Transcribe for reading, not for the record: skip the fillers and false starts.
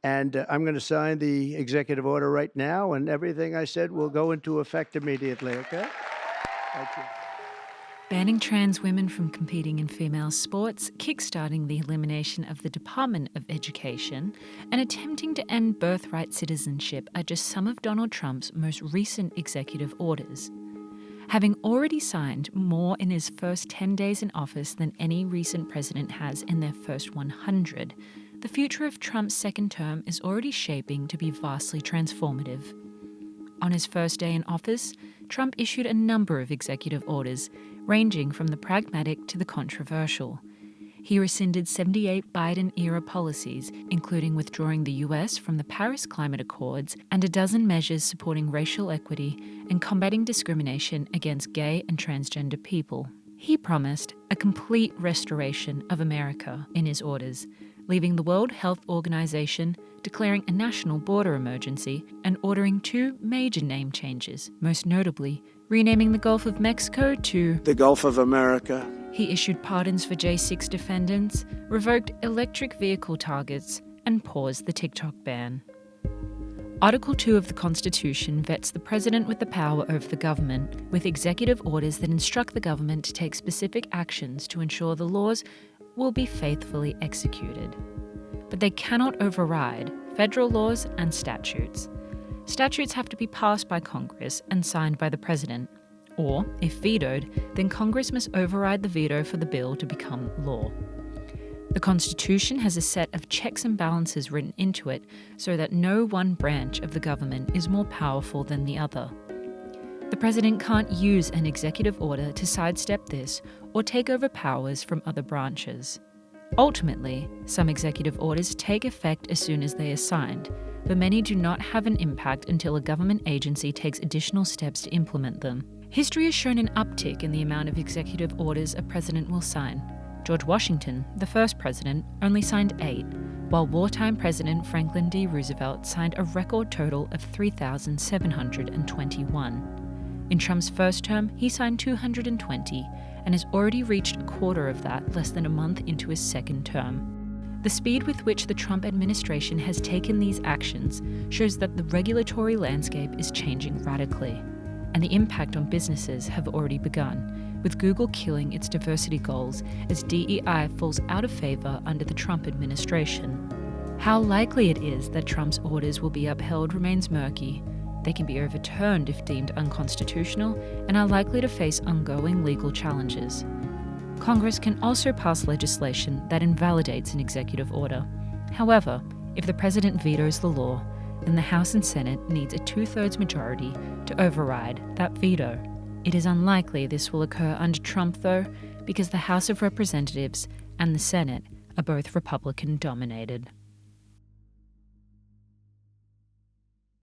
And I'm going to sign the executive order right now, and everything I said will go into effect immediately, okay? Thank you. Banning trans women from competing in female sports, kickstarting the elimination of the Department of Education, and attempting to end birthright citizenship are just some of Donald Trump's most recent executive orders. Having already signed more in his first 10 days in office than any recent president has in their first 100, the future of Trump's second term is already shaping to be vastly transformative. On his first day in office, Trump issued a number of executive orders, ranging from the pragmatic to the controversial. He rescinded 78 Biden-era policies, including withdrawing the US from the Paris Climate Accords and a dozen measures supporting racial equity and combating discrimination against gay and transgender people. He promised a complete restoration of America in his orders, leaving the World Health Organization, declaring a national border emergency, and ordering two major name changes, most notably renaming the Gulf of Mexico to The Gulf of America. He issued pardons for J6 defendants, revoked electric vehicle targets, and paused the TikTok ban. Article 2 of the Constitution vets the President with the power over the government, with executive orders that instruct the government to take specific actions to ensure the laws will be faithfully executed. But they cannot override federal laws and statutes. Statutes have to be passed by Congress and signed by the President. Or, if vetoed, then Congress must override the veto for the bill to become law. The Constitution has a set of checks and balances written into it so that no one branch of the government is more powerful than the other. The President can't use an executive order to sidestep this or take over powers from other branches. Ultimately, some executive orders take effect as soon as they are signed, but many do not have an impact until a government agency takes additional steps to implement them. History has shown an uptick in the amount of executive orders a president will sign. George Washington, the first president, only signed 8, while wartime President Franklin D. Roosevelt signed a record total of 3,721. In Trump's first term, he signed 220 and has already reached a quarter of that less than a month into his second term. The speed with which the Trump administration has taken these actions shows that the regulatory landscape is changing radically, and the impact on businesses have already begun, with Google killing its diversity goals as DEI falls out of favor under the Trump administration. How likely it is that Trump's orders will be upheld remains murky. They can be overturned if deemed unconstitutional and are likely to face ongoing legal challenges. Congress can also pass legislation that invalidates an executive order. However, if the president vetoes the law, then the House and Senate needs a 2/3 majority to override that veto. It is unlikely this will occur under Trump, though, because the House of Representatives and the Senate are both Republican-dominated.